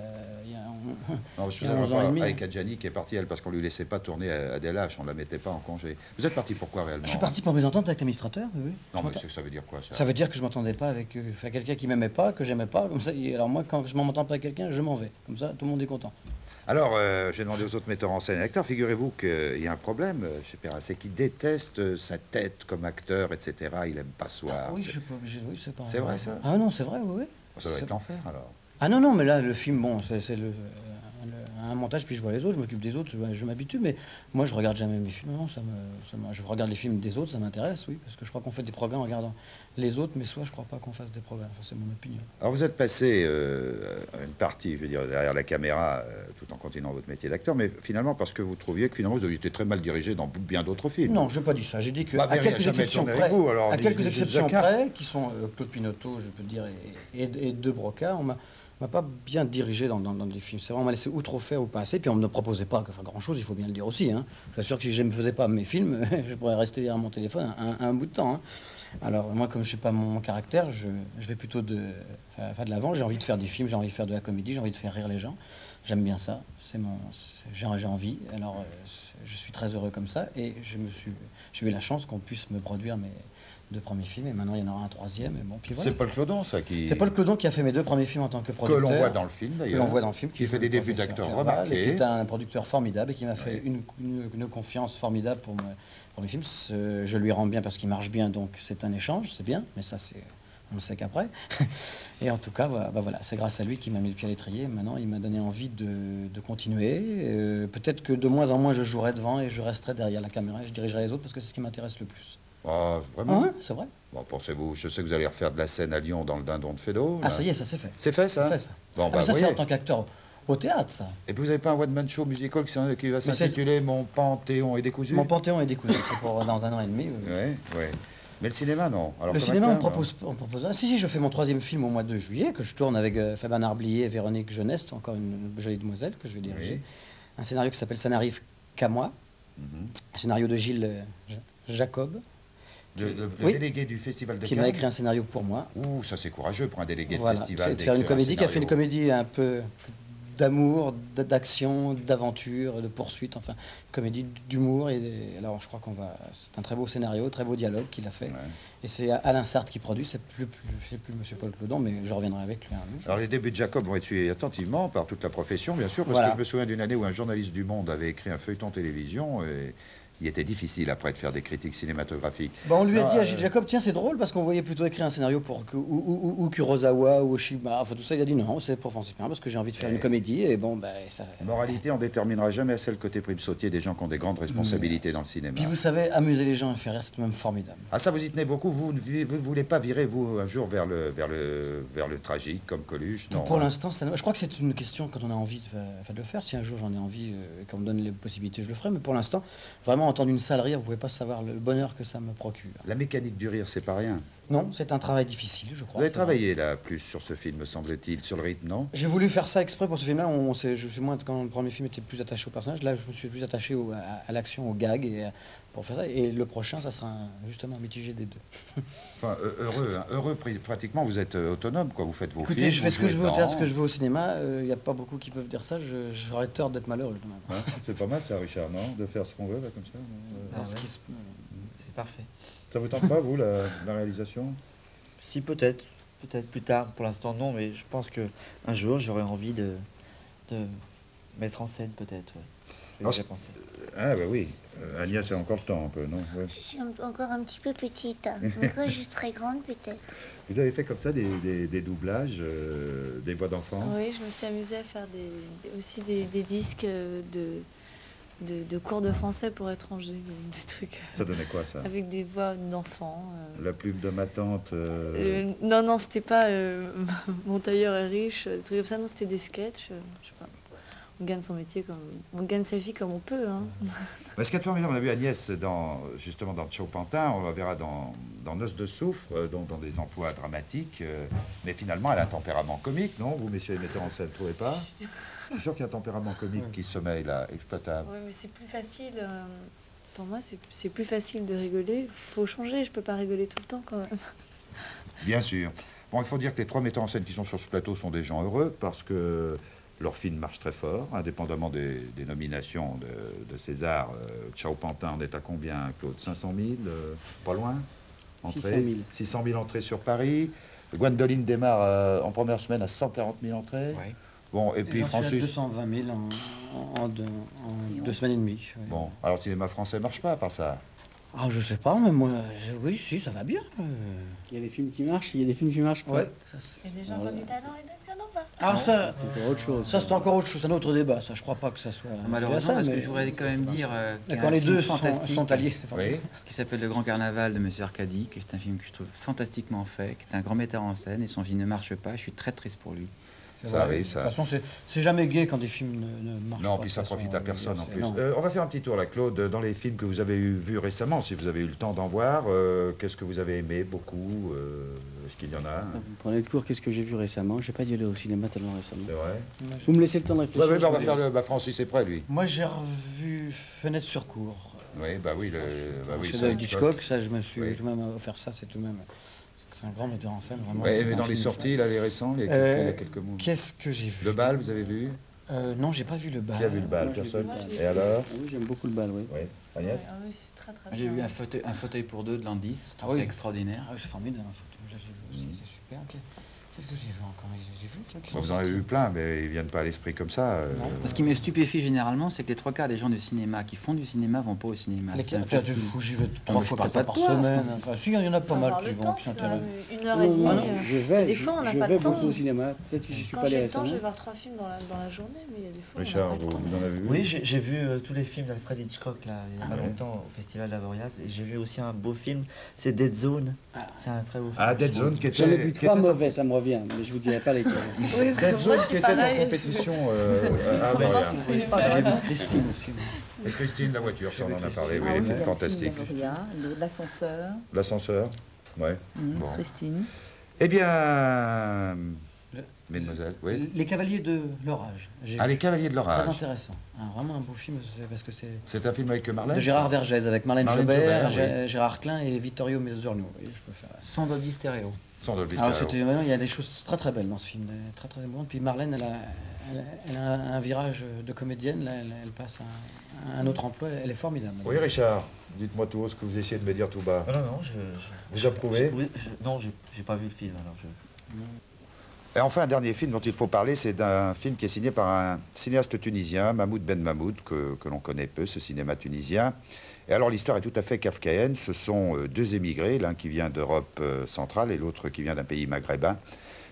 non, je suis avec Adjani qui est partie, elle, parce qu'on lui laissait pas tourner à DLH, on la mettait pas en congé. Vous êtes parti pourquoi réellement? Je suis parti pour mésentente avec l'administrateur, oui. Non, mais ça veut dire quoi, ça? Ça veut dire que je m'entendais pas avec quelqu'un qui m'aimait pas, que j'aimais pas, comme ça. Alors moi, quand je m'entends pas avec quelqu'un, je m'en vais. Comme ça, tout le monde est content. Alors, j'ai demandé aux autres metteurs en scène et acteurs, figurez-vous qu'il y a un problème chez Perrin, c'est qu'il déteste sa tête comme acteur, etc. Il aime pas soir. Ah, oui, je suis pas obligé, oui, c'est pas... C'est vrai, ça? Ah non, c'est vrai, oui. Ça doit être l'enfer, alors. Ah non, mais là, le film, bon, c'est un montage, puis je vois les autres, je m'occupe des autres, je m'habitue, mais moi, je regarde jamais mes films. Non, je regarde les films des autres, ça m'intéresse, oui, parce que je crois qu'on fait des progrès en regardant les autres, mais soit je crois pas qu'on fasse des progrès, enfin, c'est mon opinion. Alors, vous êtes passé une partie, je veux dire, derrière la caméra, tout en continuant votre métier d'acteur, mais finalement, parce que vous trouviez que finalement, vous aviez été très mal dirigé dans bien d'autres films. Non, je n'ai pas dit ça, j'ai dit que, à quelques exceptions près, qui sont Claude Pinoteau, je peux le dire, et De Broca, on m'a pas bien dirigé dans des films. C'est vrai, on m'a laissé ou trop faire ou pas assez, puis on ne me proposait pas grand-chose, il faut bien le dire aussi. Hein. Je suis sûr que si je ne faisais pas mes films, je pourrais rester derrière mon téléphone un bout de temps. Hein. Alors moi, comme je ne sais pas mon caractère, je vais plutôt de l'avant. J'ai envie de faire des films, j'ai envie de faire de la comédie, j'ai envie de faire rire les gens. J'aime bien ça, j'ai envie. Alors je suis très heureux comme ça, et j'ai eu la chance qu'on puisse me produire mes 2 premiers films, et maintenant il y en aura un 3e, et bon, puis voilà. C'est Paul Clodon, ça, qui... C'est Paul Clodon qui a fait mes 2 premiers films en tant que producteur. Que l'on voit dans le film, d'ailleurs. Que l'on voit dans le film. Qui fait des débuts d'acteur remarqués. Qui est un producteur formidable, et qui m'a fait une confiance formidable pour mes films. Je lui rends bien parce qu'il marche bien, donc c'est un échange, c'est bien, mais ça, on le sait qu'après. Et en tout cas, voilà, c'est grâce à lui qu'il m'a mis le pied à l'étrier. Maintenant, il m'a donné envie de continuer. Peut-être que de moins en moins, je jouerai devant et je resterai derrière la caméra et je dirigerai les autres parce que c'est ce qui m'intéresse le plus. Ah, vraiment? Ah, c'est vrai. Bon, pensez-vous, je sais que vous allez refaire de la scène à Lyon dans le Dindon de Fédot. Ah, ça y est, ça c'est fait. C'est fait, ça? C'est fait, ça. Bon, ça, c'est en tant qu'acteur au théâtre, ça. Et puis vous n'avez pas un one-man show musical qui va s'intituler Mon Panthéon est décousu? Mon Panthéon est décousu, c'est pour dans 1 an et demi. Oui. Mais le cinéma, non. Alors, le cinéma, on propose. Si, je fais mon 3e film au mois de juillet, que je tourne avec Fabien Arblier et Véronique Jeunesse, encore une jolie demoiselle que je vais diriger. Oui. Un scénario qui s'appelle Ça n'arrive qu'à moi. Un scénario de Gilles Jacob. Le délégué du Festival de Cannes. Qui m'a écrit un scénario pour moi. Ouh, ça c'est courageux pour un délégué de festival. C'est de faire une comédie qui a fait une comédie un peu d'amour, d'action, d'aventure, de poursuite, enfin, une comédie d'humour. Et alors, je crois c'est un très beau scénario, très beau dialogue qu'il a fait. Ouais. Et c'est Alain Sartre qui produit, c'est plus Monsieur Paul Clodon, mais je reviendrai avec lui un jour. Alors, les débuts de Jacob vont être suivis attentivement par toute la profession, bien sûr, parce que je me souviens d'une année où un journaliste du Monde avait écrit un feuilleton télévision, et Il était difficile après de faire des critiques cinématographiques. On lui a dit à Gilles Jacob, tiens, c'est drôle parce qu'on voyait plutôt écrire un scénario pour ou Kurosawa ou Oshima, enfin tout ça. Il a dit non, c'est pour Francis Perrin parce que j'ai envie de faire une comédie et bon, ça. Moralité, on déterminera jamais assez le côté prime sautier des gens qui ont des grandes responsabilités dans le cinéma. Puis vous savez, amuser les gens et faire rire, c'est même formidable. Ah, ça vous y tenez beaucoup. Vous ne voulez pas virer, vous, un jour vers le tragique comme Coluche? Non. Pour l'instant, je crois que c'est une question quand on a envie de le faire. Si un jour j'en ai envie et qu'on me donne les possibilités, je le ferai. Mais pour l'instant, vraiment entendre une salle rire, vous pouvez pas savoir le bonheur que ça me procure. La mécanique du rire, c'est pas rien. Non, c'est un travail difficile, je crois. Vous avez travaillé là plus sur ce film, me semble-t-il, sur le rythme, non? J'ai voulu faire ça exprès pour ce film-là. Je suis moins, quand le premier film était plus attaché au personnage, là je me suis plus attaché à l'action, au gag et pour faire ça. Et le prochain, ça sera justement mitigé des deux. Enfin, heureux, hein. Heureux, pratiquement, vous êtes autonome, quoi. Vous faites vos films. Écoutez, je fais ce que je veux au théâtre, ce que je veux au cinéma. Il n'y a pas beaucoup qui peuvent dire ça. J'aurais tort d'être malheureux quand même. Ouais, c'est pas mal ça, Richard, non? De faire ce qu'on veut, là, comme ça. C'est parfait. Ça vous tente pas, vous, la réalisation? Si, peut-être plus tard. Pour l'instant, non, mais je pense que un jour, j'aurais envie de mettre en scène, peut-être. Ouais. J'ai pensé. Ah, bah oui. Agnès a encore le temps, un peu, non? Ouais. Je suis encore un petit peu petite. Mais quand je serai grande, peut-être. Vous avez fait comme ça des doublages, des voix d'enfants? Oui, je me suis amusée à faire aussi des disques de cours de français pour étrangers, des trucs. Ça donnait quoi, ça? Avec des voix d'enfants. La plume de ma tante. Non, c'était pas Mon tailleur est riche, des trucs comme ça. Non, c'était des sketchs. Je sais pas. On gagne son métier on gagne sa vie comme on peut. Hein. Mais ce qui est formidable, on a vu Agnès justement dans Ciao Pantin, on la verra dans Noces de soufre, donc dans des emplois dramatiques. Mais finalement, elle a un tempérament comique, non? Vous, messieurs les metteurs en scène, ne trouvez pas? Je suis sûr qu'il y a un tempérament comique qui sommeille là, exploitable. Oui, mais c'est plus facile. Pour moi, c'est plus facile de rigoler. Faut changer, je peux pas rigoler tout le temps quand même. Bien sûr. Bon, il faut dire que les trois metteurs en scène qui sont sur ce plateau sont des gens heureux parce que leur film marche très fort, indépendamment des nominations de César. Ciao Pantin, on est à combien, Claude? 500 000 pas loin? 600 000 entrées sur Paris. Gwendoline démarre en première semaine à 140 000 entrées. Ouais. Bon, et puis Francis... 220 000 en 2 semaines et demie. Oui. Bon, alors le cinéma français marche pas à part ça? Ah, je sais pas, mais moi, oui, si, ça va bien. Il y a des films qui marchent, il y a des films qui marchent pas. Ouais. Il y a des gens qui ont du talent et d'autres qui n'en ont pas. Ah, ça, c'est encore autre chose. Ça, c'est encore autre chose, c'est un autre débat. Ça, je crois pas que ça soit. Malheureusement, parce que je voudrais quand même dire. Quand les deux sont alliés, c'est oui. Qui s'appelle Le Grand Carnaval de Monsieur Arcadi, qui est un film que je trouve fantastiquement fait, qui est un grand metteur en scène, et son film ne marche pas. Je suis très triste pour lui. Ça arrive, ça. De toute façon, c'est jamais gai quand des films ne marchent pas. Non, puis ça profite à personne en plus. On va faire un petit tour, là, Claude, dans les films que vous avez vus récemment, si vous avez eu le temps d'en voir. Qu'est-ce que vous avez aimé beaucoup? Est-ce qu'il y en a? Vous prenez le cours, qu'est-ce que j'ai vu récemment? J'ai pas dû aller au cinéma tellement récemment. C'est vrai. Vous me laissez le temps de réfléchir. Ouais, on va faire le... Francis est prêt, lui. Moi, j'ai revu Fenêtre sur cour. Oui, bah oui. C'est Hitchcock, ça, je me suis même offert ça, c'est tout de même... C'est un grand metteur en scène, vraiment. Oui, mais dans les sorties, là, les récents, il y a quelques mots. Qu'est-ce que j'ai vu? Le bal, vous avez vu? Non, j'ai pas vu le bal. Qui a vu le bal? Personne? Et alors? Oui, j'aime beaucoup le bal, oui. Oui. Agnès? Ah oui, c'est très très bien. J'ai vu un fauteuil pour deux de Landis, c'est extraordinaire. Ah oui, c'est formidable, un fauteuil, c'est super. Qu'est-ce que j'ai vu encore? J'ai vu Vous en avez vu plein, mais ils viennent pas à l'esprit comme ça. Ce qui me stupéfie généralement, c'est que les 3 quarts des gens du cinéma qui font du cinéma vont pas au cinéma. C'est fou, j'y vais 3 fois par semaine. Enfin, si, il y en a pas mal qui vont, qui s'intéressent. 1h30. Je vais, des fois, on n'a pas de temps. Beaucoup au cinéma. Peut-être que je suis pas allé récemment. Quand j'ai le temps, je vais voir 3 films dans la journée, mais il y a des fois. Richard, vous en avez vu? Oui, j'ai vu tous les films d'Alfred Hitchcock là, il y a pas longtemps au Festival d'Avoriaz. Et j'ai vu aussi un beau film, c'est Dead Zone. C'est un très beau film. Ah, Dead Zone qui était. J'en ai vu 3 mauvais, ça me revient, mais je vous dirai pas lesquels. Dead Zone qui était en compétition à Avoriaz. J'ai vu Christine aussi. Et Christine, la voiture, ça on en a parlé, oui, elle est fantastique. L'ascenseur. L'ascenseur, ouais. Bon. Christine. Eh bien, mesdemoiselles, oui. Les Cavaliers de l'Orage. Les Cavaliers de l'Orage. Très intéressant. Vraiment un beau film, parce que c'est... C'est un film avec Marlène? De Gérard Vergès, avec Marlène Jobert, Gérard Klein et Vittorio Mezzogiorno. Je peux faire... Son Dolby Stéréo. Il y a des choses très très belles dans ce film, très très bonnes. Puis Marlène, elle a un virage de comédienne, là, elle passe à un autre emploi, elle est formidable. Oui, Richard, dites-moi tout haut ce que vous essayez de me dire tout bas. Non, vous approuvez? Non, j'ai pas vu le film, alors Et enfin, un dernier film dont il faut parler, c'est d'un film qui est signé par un cinéaste tunisien, Mahmoud Ben Mahmoud, que l'on connaît peu, ce cinéma tunisien, Et alors l'histoire est tout à fait kafkaïenne. Ce sont deux émigrés, l'un qui vient d'Europe centrale et l'autre qui vient d'un pays maghrébin,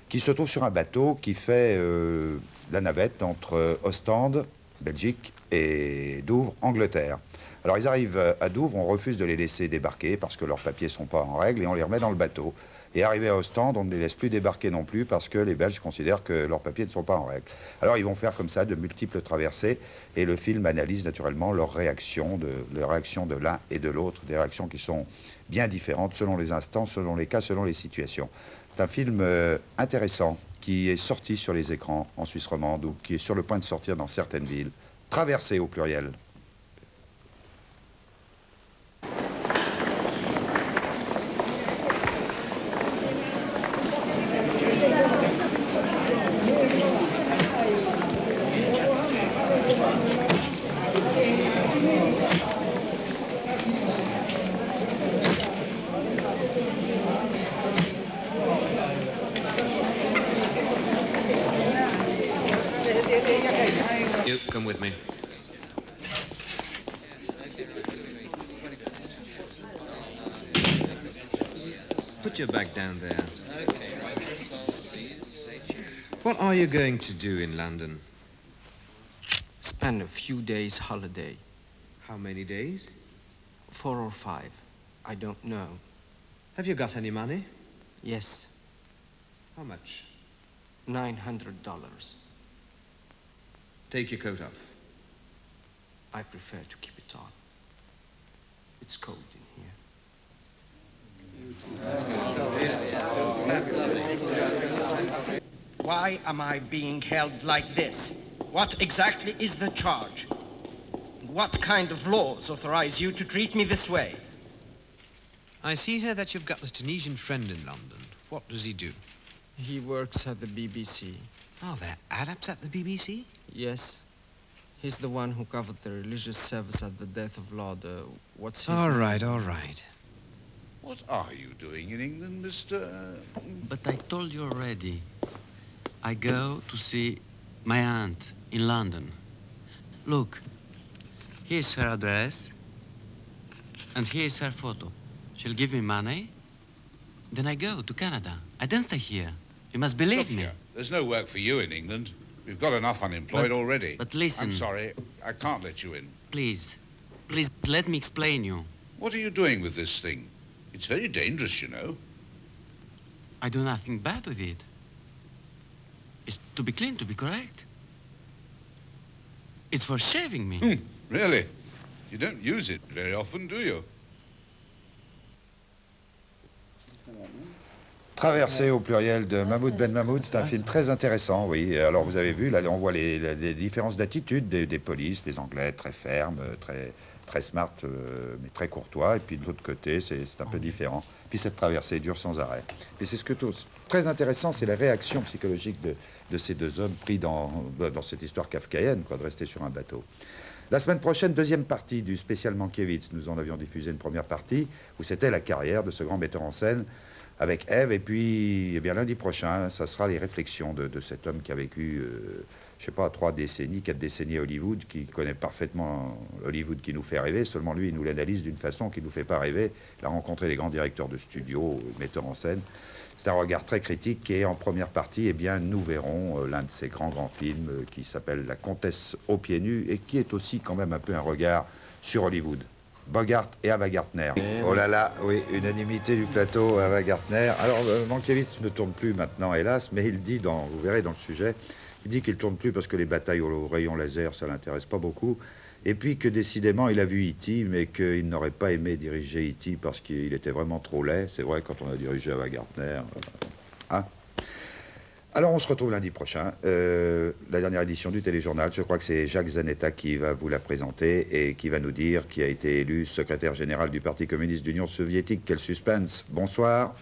qui se trouvent sur un bateau qui fait la navette entre Ostende, Belgique, et Douvres, Angleterre. Alors ils arrivent à Douvres, on refuse de les laisser débarquer parce que leurs papiers ne sont pas en règle et on les remet dans le bateau. Et arrivés à Ostende, on ne les laisse plus débarquer non plus parce que les Belges considèrent que leurs papiers ne sont pas en règle. Alors ils vont faire comme ça de multiples traversées et le film analyse naturellement leurs réactions de l'un et de l'autre, des réactions qui sont bien différentes selon les instants, selon les cas, selon les situations. C'est un film intéressant qui est sorti sur les écrans en Suisse romande ou qui est sur le point de sortir dans certaines villes. Traversée au pluriel. You come with me. Put your bag down there. What are you going to do in London? Spend a few days holiday. How many days? 4 or 5. I don't know. Have you got any money? Yes. How much? $900. Take your coat off. I prefer to keep it on. It's cold in here. Why am I being held like this? What exactly is the charge? What kind of laws authorize you to treat me this way? I see here that you've got a Tunisian friend in London. What does he do? He works at the BBC. Oh, they're adepts at the BBC? Yes. He's the one who covered the religious service at the death of Lord, what's his All name? right, all right. What are you doing in England, Mr... But I told you already. I go to see my aunt in London. Look, here's her address, and here's her photo. She'll give me money, then I go to Canada. I don't stay here. You must believe me. There's no work for you in England. We've got enough unemployed already. But listen. I'm sorry, I can't let you in. Please, please, let me explain you. What are you doing with this thing? It's very dangerous, you know. I do nothing bad with it. It's to be clean, to be correct. It's for shaving me. Really? You don't use it very often, do you? Traversée au pluriel de Mahmoud Ben Mahmoud, c'est un film très intéressant, oui. Alors vous avez vu, là on voit les différences d'attitude des polices, des Anglais très fermes, très smart, mais très courtois. Et puis de l'autre côté, c'est un peu différent. Puis cette traversée dure sans arrêt. Et c'est ce que très intéressant, c'est la réaction psychologique de ces deux hommes pris dans cette histoire kafkaïenne, quoi, de rester sur un bateau. La semaine prochaine, deuxième partie du spécial Mankiewicz. Nous en avions diffusé une première partie où c'était la carrière de ce grand metteur en scène avec Ève. Et puis, eh bien, lundi prochain, ça sera les réflexions de cet homme qui a vécu, je sais pas, 4 décennies à Hollywood, qui connaît parfaitement Hollywood qui nous fait rêver. Seulement lui, il nous l'analyse d'une façon qui nous fait pas rêver. Il a rencontré les grands directeurs de studio, metteurs en scène. C'est un regard très critique et en première partie, eh bien, nous verrons l'un de ces grands films qui s'appelle La Comtesse aux pieds nus et qui est aussi quand même un peu un regard sur Hollywood. Bogart et Ava Gardner. Oh là là, oui, unanimité du plateau, Ava Gardner. Alors, Mankiewicz ne tourne plus maintenant, hélas, mais il dit, vous verrez dans le sujet, il dit qu'il ne tourne plus parce que les batailles au rayon laser, ça ne l'intéresse pas beaucoup. Et puis que décidément, il a vu E.T., mais qu'il n'aurait pas aimé diriger E.T. parce qu'il était vraiment trop laid. C'est vrai, quand on a dirigé Ava Gardner. Hein. Alors, on se retrouve lundi prochain. La dernière édition du Téléjournal, je crois que c'est Jacques Zanetta qui va vous la présenter et qui va nous dire qui a été élu secrétaire général du Parti communiste d'Union soviétique. Quel suspense. Bonsoir.